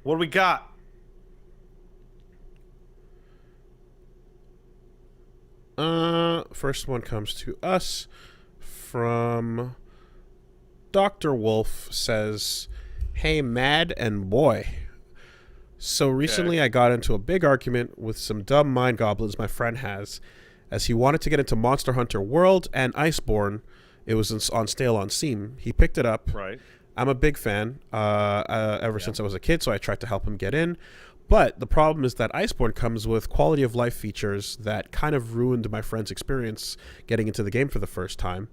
What do we got? First one comes to us from Dr. Wolf says, "Hey, Mad and boy. So Okay. recently I got into a big argument with some dumb mind goblins my friend has, as he wanted to get into Monster Hunter World and Iceborne. It was on sale on Steam. He picked it up. Right. I'm a big fan ever Yeah. since I was a kid, so I tried to help him get in. But the problem is that Iceborne comes with quality of life features that kind of ruined my friend's experience getting into the game for the first time.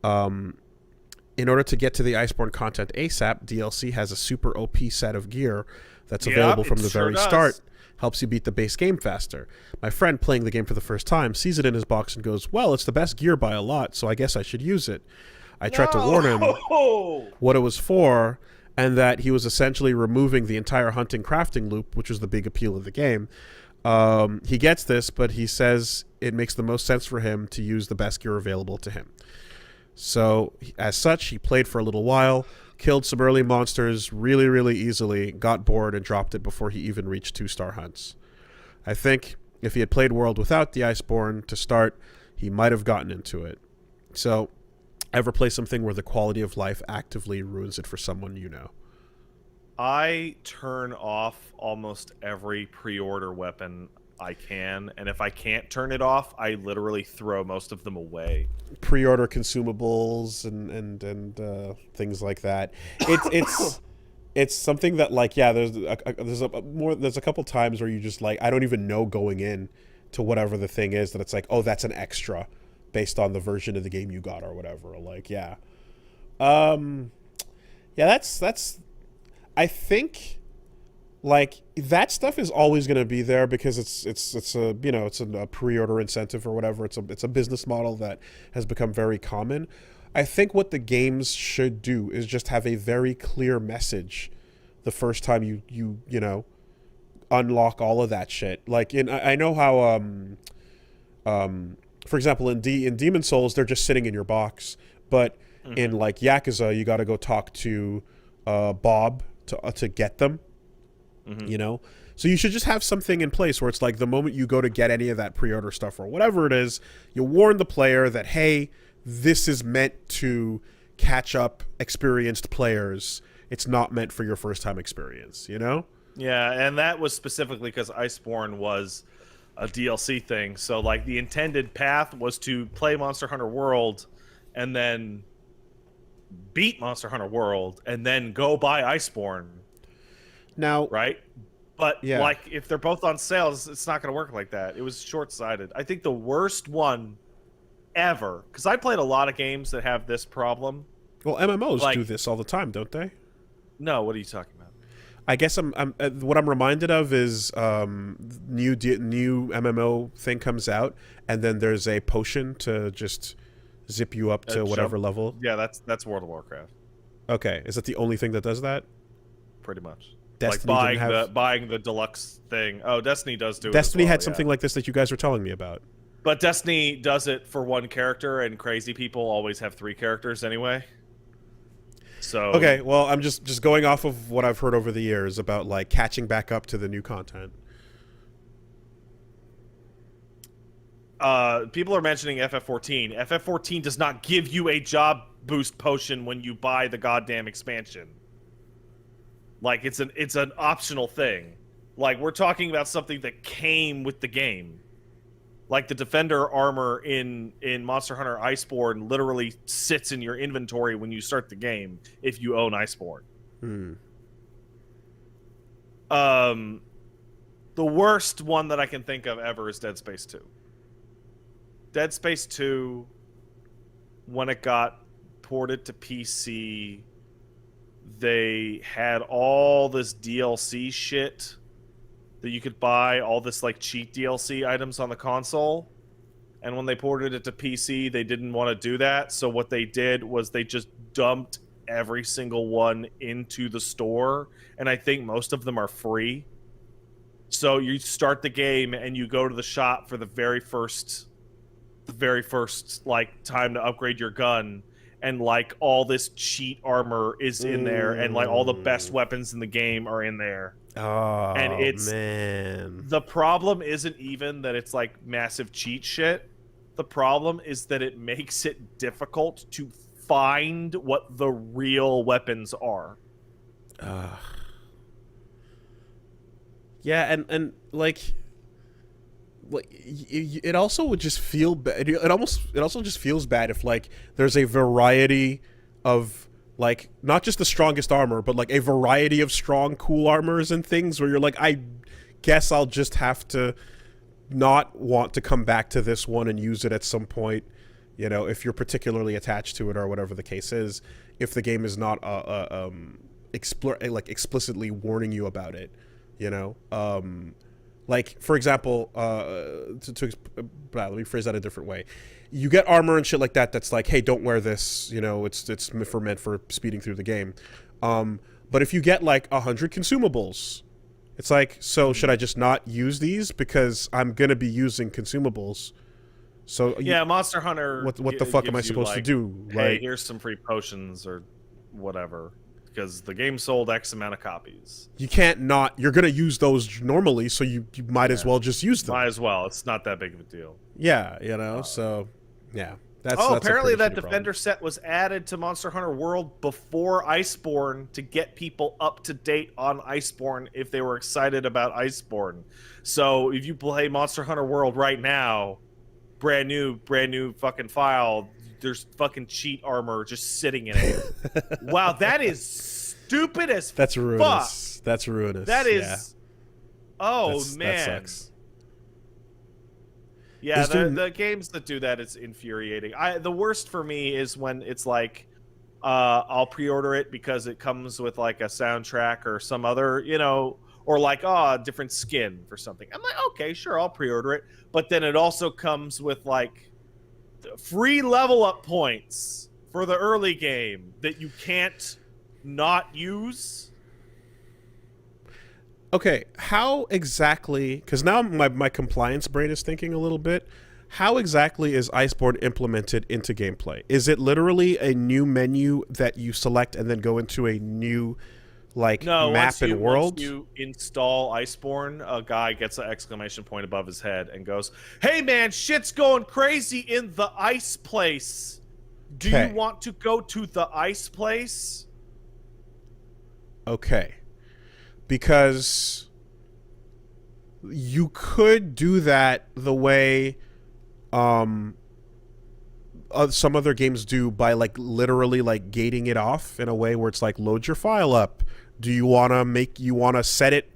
Um, in order to get to the Iceborne content ASAP, DLC has a super OP set of gear that's Yeah, available from it the sure very start. does. Helps you beat the base game faster. My friend playing the game for the first time sees it in his box and goes, "Well, it's the best gear by a lot, so I guess I should use it." I tried to warn him No. what it was for, and that he was essentially removing the entire hunting crafting loop, which was the big appeal of the game. He gets this, but he says it makes the most sense for him to use the best gear available to him. So, as such, he played for a little while, killed some early monsters really, really easily, got bored, and dropped it before he even reached 2-star hunts. I think if he had played World without the Iceborne to start, he might have gotten into it. So, ever play something where the quality of life actively ruins it for someone you know? I turn off almost every pre-order weapon I can, and if I can't turn it off, I literally throw most of them away. Pre-order consumables and things like that. It's something that, like, yeah, there's a couple times where you just, like, I don't even know going in to whatever the thing is, that it's like, oh, that's an extra based on the version of the game you got or whatever. Like, yeah. Um yeah, that's I think, like, that stuff is always going to be there because it's a, it's a pre-order incentive or whatever. It's a business model that has become very common. I think what the games should do is just have a very clear message the first time you unlock all of that shit. Like, I know how for example, in Demon Souls, they're just sitting in your box, but in, Hmm. like, Yakuza, you got to go talk to Bob to get them. Hmm. you know so you should just have something in place where it's like, the moment you go to get any of that pre-order stuff or whatever it is, you warn the player that, hey, this is meant to catch up experienced players. It's not meant for your first time experience. Yeah, and that was specifically because Iceborne was a DLC thing. So, like, the intended path was to play Monster Hunter World and then beat Monster Hunter World and then go buy Iceborne, Now, right? But, yeah. like, if they're both on sale, it's not going to work like that. It was short-sighted. I think the worst one ever, because I played a lot of games that have this problem. Well, MMOs do Like, this all the time, don't they? no, what are you talking about? I guess what I'm reminded of is, new MMO thing comes out, and then there's a potion to just zip you up to Jump. whatever level. Yeah, that's World of Warcraft, Okay, is that the only thing that does that? pretty much. Like Destiny didn't have. buying the deluxe thing. Oh, Destiny does do it as Destiny well, had yeah. something like this that you guys were telling me about. But Destiny does it for one character, and crazy people always have three characters anyway. So, Okay, well, I'm just going off of what I've heard over the years about, like, catching back up to the new content. people are mentioning FF14. FF14 does not give you a job boost potion when you buy the goddamn expansion. Like, it's an optional thing. Like, we're talking about something that came with the game. Like, the defender armor in Monster Hunter Iceborne literally sits in your inventory when you start the game if you own Iceborne. Hmm. Um, the worst one that I can think of ever is Dead Space 2. Dead Space 2, when it got ported to PC, they had all this DLC shit that you could buy, all this, like, cheat DLC items on the console. And when they ported it to PC, they didn't want to do that. So what they did was they just dumped every single one into the store. And I think most of them are free. So you start the game and you go to the shop for the very first like time to upgrade your gun, and, like, all this cheat armor is in there, and, like, all the best weapons in the game are in there. And Oh it's man. the problem isn't even that it's like massive cheat shit. The problem is that it makes it difficult to find what the real weapons are. Yeah, and like it also would just feel bad. It also just feels bad if like there's a variety of like not just the strongest armor, but like a variety of strong cool armors and things where you're like, I guess I'll just have to not want to come back to this one and use it at some point, you know, if you're particularly attached to it or whatever the case is, if the game is not like explicitly warning you about it, you know. Like for example, let me phrase that a different way. You get armor and shit like that that's like, hey, don't wear this, you know, it's meant for speeding through the game. But if you get like 100 consumables, it's like, so should I just not use these because I'm gonna be using consumables? So Yeah, Monster Hunter. What the fuck am I supposed to do? Hey, Like, here's some free potions or whatever, because the game sold X amount of copies. you can't not. You're gonna use those normally, so you might as well just use them. Might as well. It's not that big of a deal. Yeah, you know. So yeah, that's apparently a pretty that shitty Defender set was added to Monster Hunter World before Iceborne to get people up to date on Iceborne if they were excited about Iceborne. So if you play Monster Hunter World right now, brand new fucking file, there's fucking cheat armor just sitting in it. Wow, that is stupid as That's ruinous. fuck. That's ruinous. That is. Yeah. Oh That man. sucks. Yeah, Is there- the games that do that is infuriating. The worst for me is when it's like, I'll pre-order it because it comes with like a soundtrack or some other, you know, or like a different skin for something. I'm like, okay, sure, I'll pre-order it, but then it also comes with like free level up points for the early game that you can't not use. Okay, how exactly? Because now my compliance brain is thinking a little bit. How exactly is Iceborne implemented into gameplay? Is it literally a new menu that you select and then go into a new like map and world? Once you install Iceborne, a guy gets an exclamation point above his head and goes, "Hey man, shit's going crazy in the ice place. Do you want to go to the ice place?" Okay. Because you could do that the way some other games do by like literally like gating it off in a way where it's like load your file up. Do you want to set it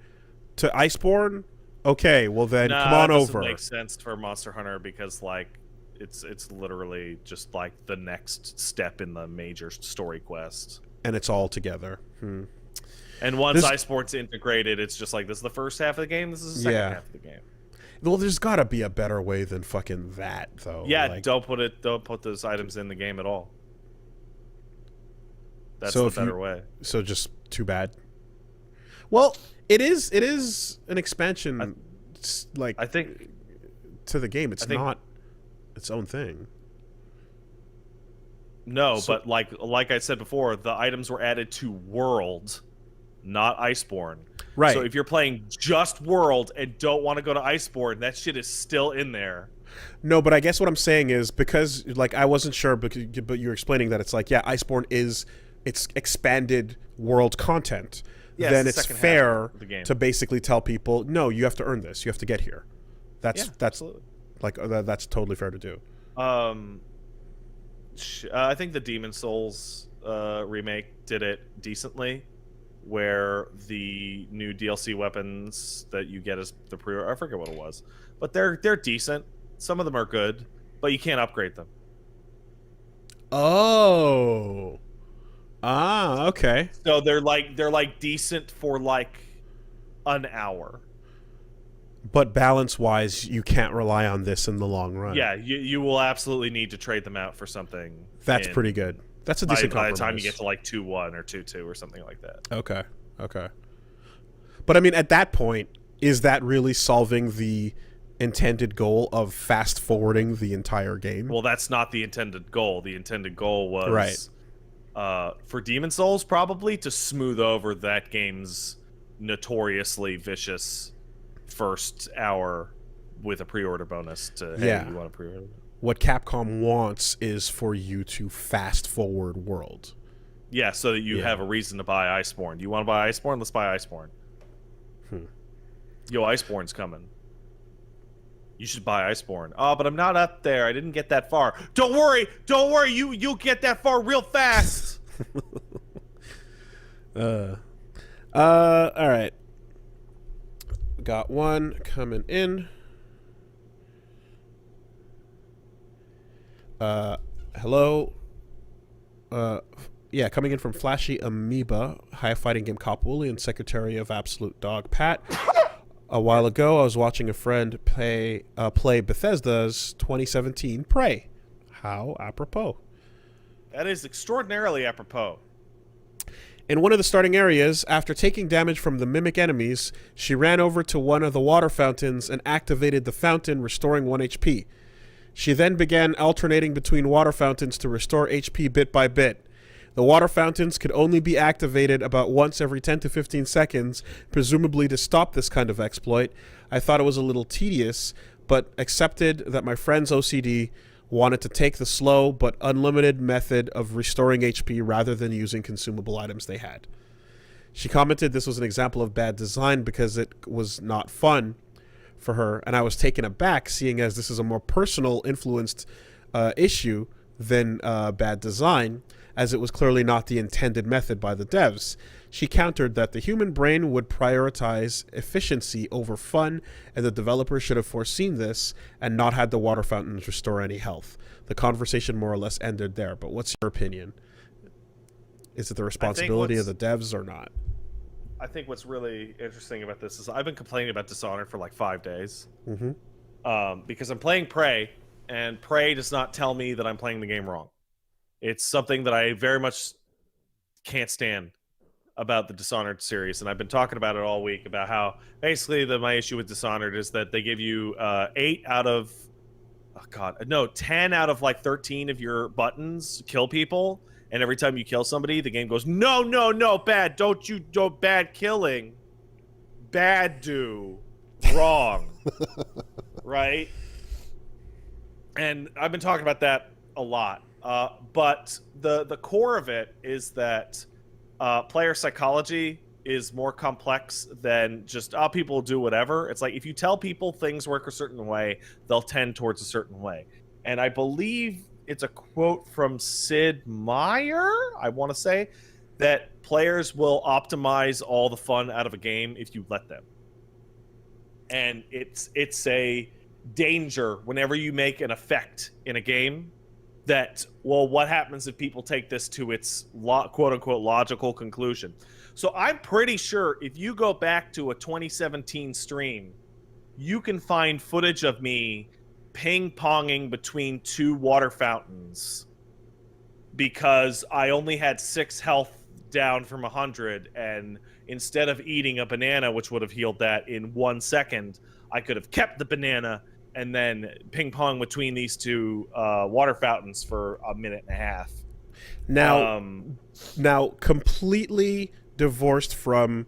to Iceborne? Okay, well then come on that doesn't over. Make sense for Monster Hunter because like it's literally just like the next step in the major story quest, and it's all together. And once Iceborne's integrated, it's just like, this is the first half of the game, this is the second half of the game. Well, there's got to be a better way than fucking that, though. Yeah, like, don't put those items in the game at all. That's the better way. So just too bad. Well, it is an expansion, I think to the game. It's not its own thing. No, but like I said before, the items were added to World, not Iceborne. Right. So if you're playing just World and don't want to go to Iceborne, that shit is still in there. No, but I guess what I'm saying is because like I wasn't sure, but you're explaining that it's like, yeah, Iceborne it's expanded world content. Yeah, then it's it's the second fair half of the game. to basically tell people, no, you have to earn this. You have to get here. That's absolutely. Like that's totally fair to do. I think the Demon Souls remake did it decently, where the new DLC weapons that you get as the pre-order, I forget what it was, but they're decent. Some of them are good, but you can't upgrade them. Oh. Ah, okay. So they're like decent for like an hour. But balance-wise, you can't rely on this in the long run. Yeah, you will absolutely need to trade them out for something. That's pretty good. That's a decent by the compromise. time you get to like 2-1 or 2-2 or something like that. Okay. But I mean, at that point, is that really solving the intended goal of fast-forwarding the entire game? Well, that's not the intended goal. The intended goal was, for Demon Souls, probably to smooth over that game's notoriously vicious first hour with a pre-order bonus to, hey, Yeah. you want to pre-order? What Capcom wants is for you to fast forward world. Yeah, so that you Yeah. have a reason to buy Iceborne. Do you want to buy Iceborne? Let's buy Iceborne. Yo, Iceborne's coming. You should buy Iceborne. Oh, but I'm not up there. I didn't get that far. Don't worry. Don't worry. You'll get that far real fast. All right. Got one coming in. Hello. Yeah, coming in from Flashy Amoeba, High Fighting Game Cop Wooly, and Secretary of Absolute Dog Pat. A while ago, I was watching a friend play Bethesda's 2017 Prey. How apropos. That is extraordinarily apropos. In one of the starting areas, after taking damage from the mimic enemies, she ran over to one of the water fountains and activated the fountain, restoring 1 HP. She then began alternating between water fountains to restore HP bit by bit. The water fountains could only be activated about once every 10 to 15 seconds, presumably to stop this kind of exploit. I thought it was a little tedious, but accepted that my friend's OCD wanted to take the slow but unlimited method of restoring HP rather than using consumable items they had. She commented this was an example of bad design because it was not fun for her, and I was taken aback seeing as this is a more personal influenced issue than bad design, as it was clearly not the intended method by the devs. She countered that the human brain would prioritize efficiency over fun, and the developers should have foreseen this and not had the water fountains restore any health. The conversation more or less ended there, but what's your opinion? Is it the responsibility of the devs or not? I think what's really interesting about this is I've been complaining about Dishonored for like 5 days. Because I'm playing Prey, and Prey does not tell me that I'm playing the game wrong. It's something that I very much can't stand about the Dishonored series, and I've been talking about it all week, about how basically my issue with Dishonored is that they give you 10 out of like 13 of your buttons kill people, and every time you kill somebody, the game goes, no, bad, don't bad killing, bad do, wrong, right? And I've been talking about that a lot. But the core of it is that player psychology is more complex than just people do whatever. It's like if you tell people things work a certain way, they'll tend towards a certain way. And I believe it's a quote from Sid Meier, I want to say, that players will optimize all the fun out of a game if you let them. And it's a danger whenever you make an effect in a game that, well, what happens if people take this to its quote-unquote logical conclusion? So I'm pretty sure if you go back to a 2017 stream, you can find footage of me ping-ponging between 2 water fountains because I only had 6 health down from 100, and instead of eating a banana, which would have healed that in 1 second, I could have kept the banana and then ping pong between these 2 water fountains for a minute and a half. Now, completely divorced from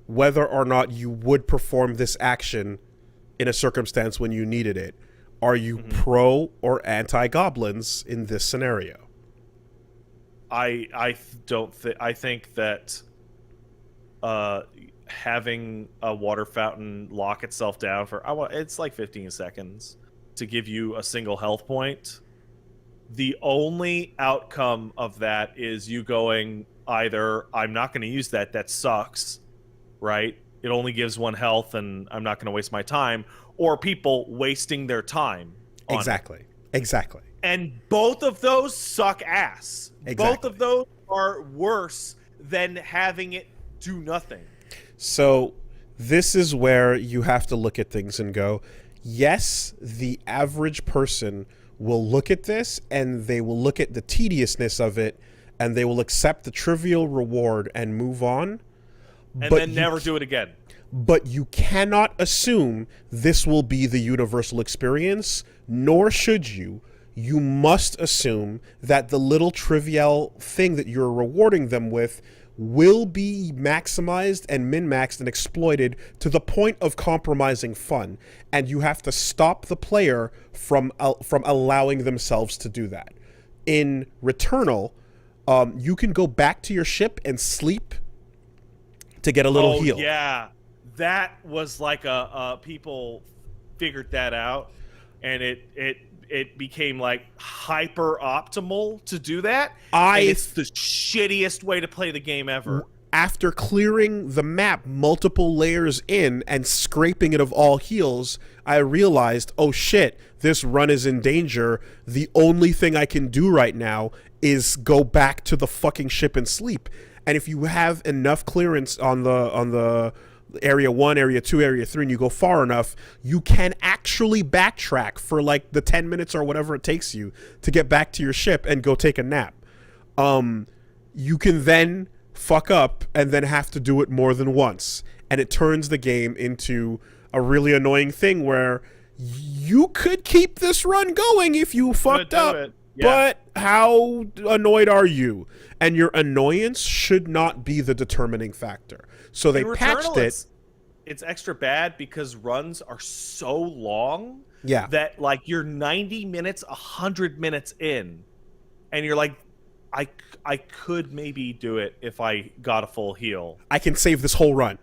whether or not you would perform this action in a circumstance when you needed it, are you pro or anti-goblins in this scenario? I think that having a water fountain lock itself down for it's like 15 seconds to give you a single health point, the only outcome of that is you going either I'm not going to use that sucks, right? It only gives 1 health and I'm not going to waste my time, or people wasting their time on Exactly. And both of those suck ass. Exactly. Both of those are worse than having it do nothing. So this is where you have to look at things and go, yes, the average person will look at this and they will look at the tediousness of it and they will accept the trivial reward and move on. And then never do it again. But you cannot assume this will be the universal experience, nor should you. You must assume that the little trivial thing that you're rewarding them with will be maximized and min-maxed and exploited to the point of compromising fun, and you have to stop the player from allowing themselves to do that. In Returnal, you can go back to your ship and sleep to get a little heal. Yeah, that was like people figured that out, and it became like hyper optimal to do that. And it's the shittiest way to play the game ever. After clearing the map multiple layers in and scraping it of all heals, I realized, oh shit, this run is in danger. The only thing I can do right now is go back to the fucking ship and sleep. And if you have enough clearance on the area 1, area 2, area 3, and you go far enough, you can actually backtrack for like the 10 minutes or whatever it takes you to get back to your ship and go take a nap. You can then fuck up and then have to do it more than once, and it turns the game into a really annoying thing where you could keep this run going if you fucked up, but how annoyed are you? And your annoyance should not be the determining factor. So they patched it. It's extra bad because runs are so long Yeah. that like you're 90 minutes, 100 minutes in, and you're like, I could maybe do it if I got a full heal. I can save this whole run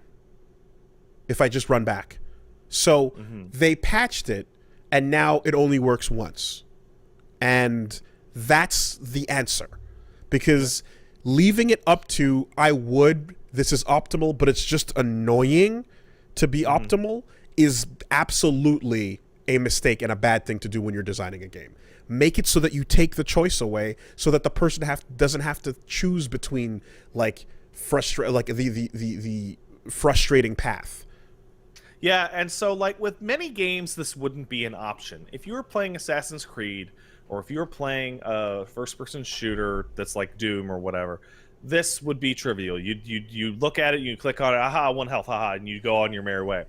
if I just run back. So they patched it, and now it only works once. And that's the answer. Because leaving it up to, this is optimal, but it's just annoying to be optimal, is absolutely a mistake and a bad thing to do when you're designing a game. Make it so that you take the choice away, so that the person doesn't have to choose between like the frustrating path. Yeah, and so like with many games, this wouldn't be an option. If you were playing Assassin's Creed, or if you were playing a first-person shooter that's like Doom or whatever, this would be trivial. You look at it, you click on it, aha, 1 health, haha, and you go on your merry way.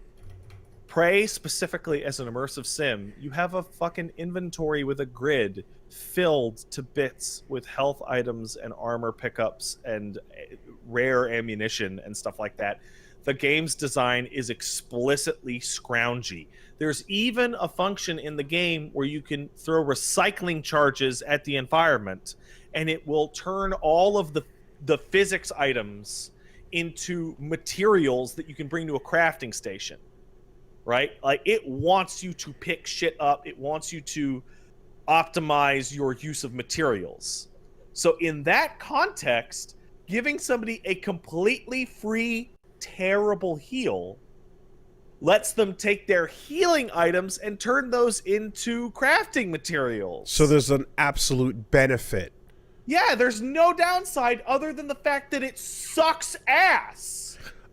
Prey, specifically as an immersive sim, you have a fucking inventory with a grid filled to bits with health items and armor pickups and rare ammunition and stuff like that. The game's design is explicitly scroungy. There's even a function in the game where you can throw recycling charges at the environment, and it will turn all of the physics items into materials that you can bring to a crafting station. Right? Like, it wants you to pick shit up. It wants you to optimize your use of materials. So in that context, giving somebody a completely free, terrible heal lets them take their healing items and turn those into crafting materials. So there's an absolute benefit. Yeah, there's no downside other than the fact that it sucks ass.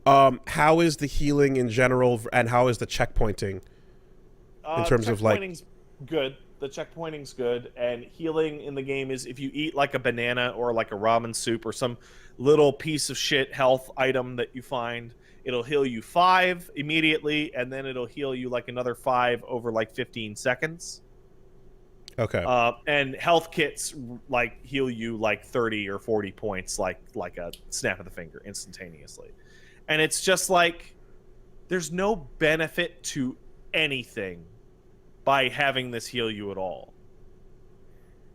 How is the healing in general, and how is the checkpointing in terms of like? Checkpointing's good. The checkpointing's good, and healing in the game is if you eat like a banana or like a ramen soup or some little piece of shit health item that you find, it'll heal you 5 immediately, and then it'll heal you like another 5 over like 15 seconds. Okay. And health kits like heal you like 30 or 40 points like a snap of the finger instantaneously. And it's just like, there's no benefit to anything by having this heal you at all.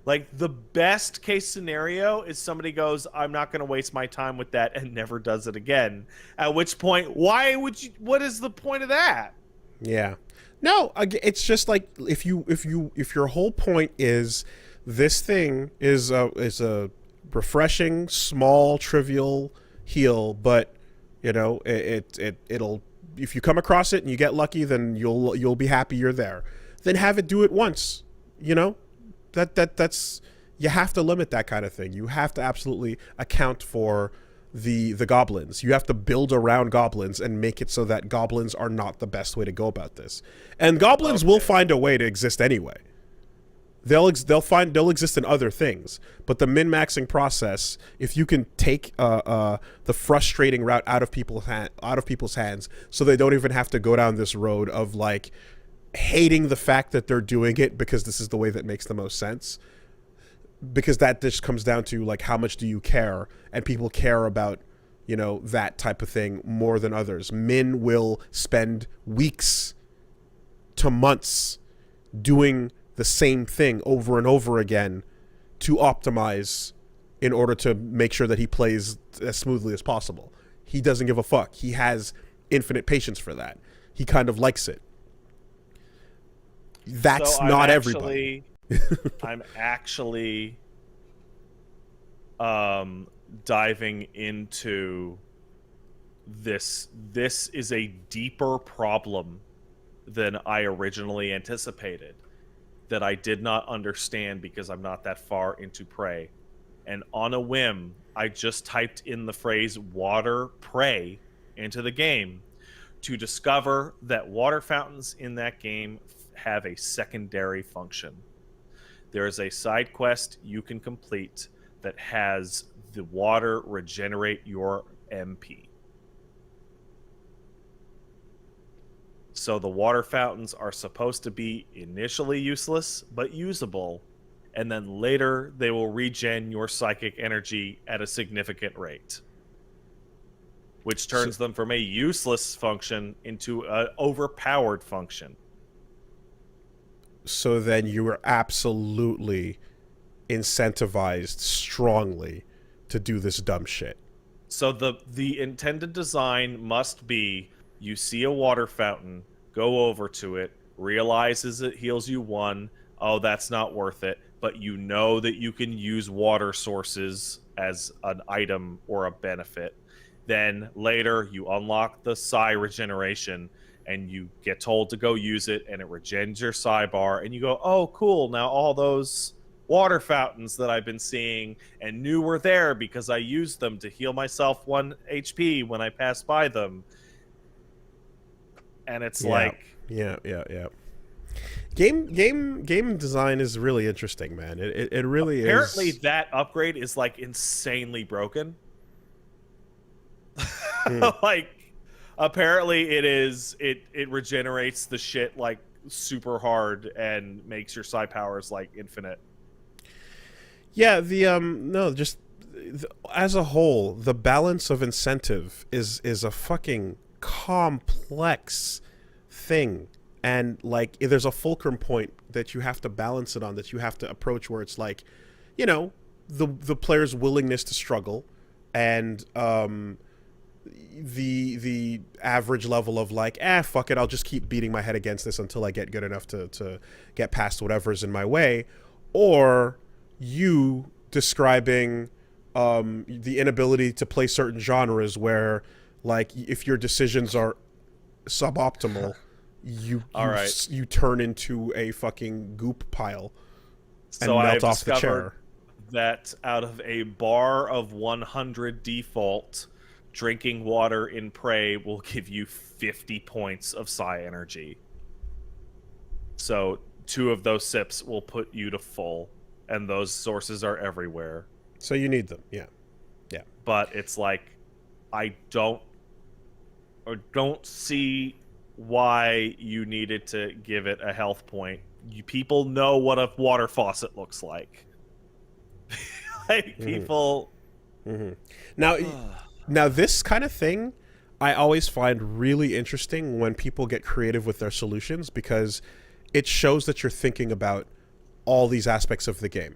Like, the best case scenario is somebody goes, I'm not going to waste my time with that, and never does it again. At which point, why would you? What is the point of that? Yeah. No, it's just like if your whole point is this thing is a refreshing, small, trivial heal, but you know, it'll, if you come across it and you get lucky, then you'll be happy you're there. Then have it do it once. You know, that's you have to limit that kind of thing. You have to absolutely account for the goblins. You have to build around goblins and make it so that goblins are not the best way to go about this. And goblins will find a way to exist anyway. They'll exist in other things, but the min-maxing process, if you can take the frustrating route out of people's hands, so they don't even have to go down this road of like hating the fact that they're doing it because this is the way that makes the most sense. Because that just comes down to like, how much do you care? And people care about that type of thing more than others. Min will spend weeks to months doing the same thing over and over again to optimize in order to make sure that he plays as smoothly as possible. He doesn't give a fuck. He has infinite patience for that. He kind of likes it. That's So not everybody. I'm actually diving into this. This is a deeper problem than I originally anticipated, that I did not understand because I'm not that far into Prey. And on a whim, I just typed in the phrase water prey into the game to discover that water fountains in that game have a secondary function. There is a side quest you can complete that has the water regenerate your MP. So the water fountains are supposed to be initially useless, but usable, and then later they will regen your psychic energy at a significant rate, which turns them from a useless function into an overpowered function. So then you are absolutely incentivized strongly to do this dumb shit. So the intended design must be: you see a water fountain, go over to it, realizes it heals you 1, oh, that's not worth it, but you know that you can use water sources as an item or a benefit. Then later you unlock the psi regeneration and you get told to go use it, and it regens your psi bar, and you go, oh cool, now all those water fountains that I've been seeing and knew were there because I used them to heal myself 1 HP when I passed by them. And it's like, yeah. Game design is really interesting, man. It really apparently is. that upgrade is like insanely broken. Mm. Like, apparently it regenerates the shit like super hard and makes your psi powers like infinite. Yeah, no, just as a whole, the balance of incentive is a fucking complex thing. And like there's a fulcrum point that you have to balance it on, that you have to approach, where it's like, the player's willingness to struggle, and the average level of like, fuck it, I'll just keep beating my head against this until I get good enough to get past whatever's in my way, or you describing the inability to play certain genres where, like, if your decisions are suboptimal, you turn into a fucking goop pile and So melt I've off the chair. discovered that out of a bar of 100 default, drinking water in Prey will give you 50 points of psi energy. So 2 of those sips will put you to full, and those sources are everywhere. So you need them, yeah. But it's like, I don't see why you needed to give it a health point. People know what a water faucet looks like. Like, people. Mm-hmm. Now this kind of thing, I always find really interesting when people get creative with their solutions, because it shows that you're thinking about all these aspects of the game.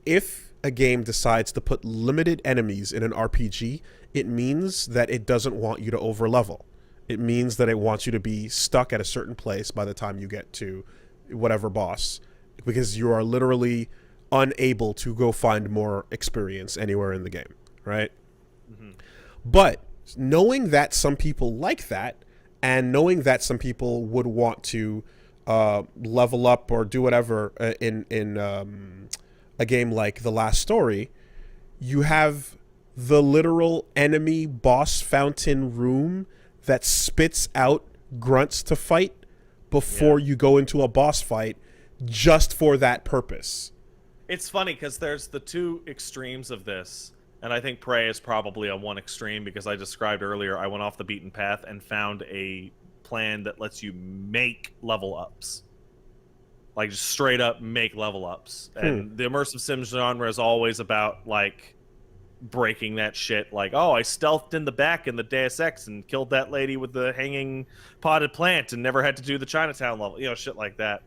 If a game decides to put limited enemies in an RPG, it means that it doesn't want you to overlevel. It means that it wants you to be stuck at a certain place by the time you get to whatever boss, because you are literally unable to go find more experience anywhere in the game, right? Mm-hmm. But knowing that some people like that, and knowing that some people would want to level up or do whatever in a game like The Last Story, you have the literal enemy boss fountain room that spits out grunts to fight before you go into a boss fight, just for that purpose. It's funny because there's the 2 extremes of this, and I think Prey is probably on one extreme, because I described earlier I went off the beaten path and found a plan that lets you make level ups. Like, just straight up make level ups. And the immersive sim genre is always about, like, breaking that shit. Like, oh, I stealthed in the back in the Deus Ex and killed that lady with the hanging potted plant and never had to do the Chinatown level. Shit like that.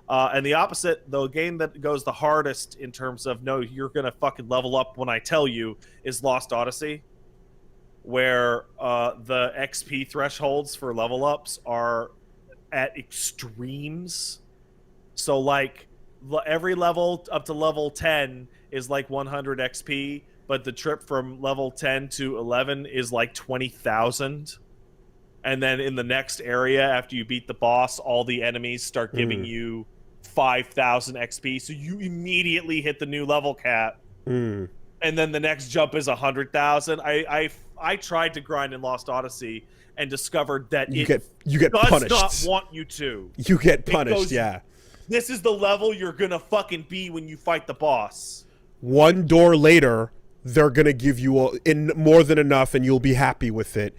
And the opposite, the game that goes the hardest in terms of no, you're gonna fucking level up when I tell you, is Lost Odyssey, where the XP thresholds for level ups are at extremes. So like every level up to level 10 is like 100 XP, but the trip from level 10 to 11 is like 20,000. And then in the next area, after you beat the boss, all the enemies start giving you 5,000 XP. So you immediately hit the new level cap. And then the next jump is 100,000. I tried to grind in Lost Odyssey and discovered that you it get does punished. not want you to. You get punished, goes, yeah. This is the level you're gonna fucking be when you fight the boss. One door later, they're gonna give you in more than enough, and you'll be happy with it.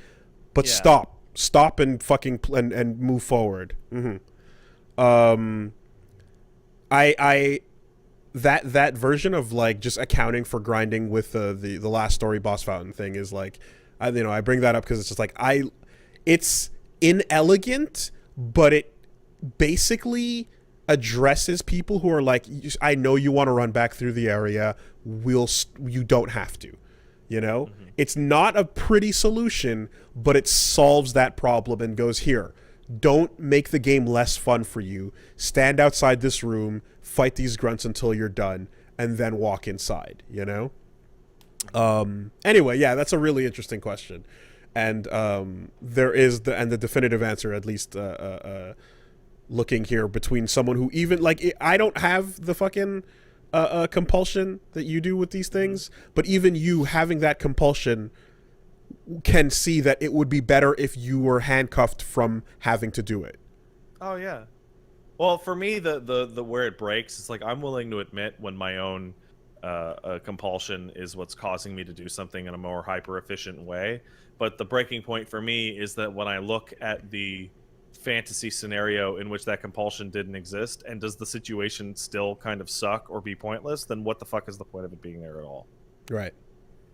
But stop, and fucking and move forward. I that version of like just accounting for grinding with the last story boss fountain thing is like, I bring that up because it's just like it's inelegant, but it basically addresses people who are like, I know you want to run back through the area, you don't have to, It's not a pretty solution, but it solves that problem and goes, here, don't make the game less fun for you, stand outside this room, fight these grunts until you're done, and then walk inside, Anyway, yeah, that's a really interesting question. And there is the definitive answer, at least looking here, between someone who even like, I don't have the fucking compulsion that you do with these things, but even you having that compulsion can see that it would be better if you were handcuffed from having to do it. Oh yeah. Well, for me, the where it breaks, it's like I'm willing to admit when my own compulsion is what's causing me to do something in a more hyper efficient way. But the breaking point for me is that when I look at the fantasy scenario in which that compulsion didn't exist, and does the situation still kind of suck or be pointless, then what the fuck is the point of it being there at all? Right.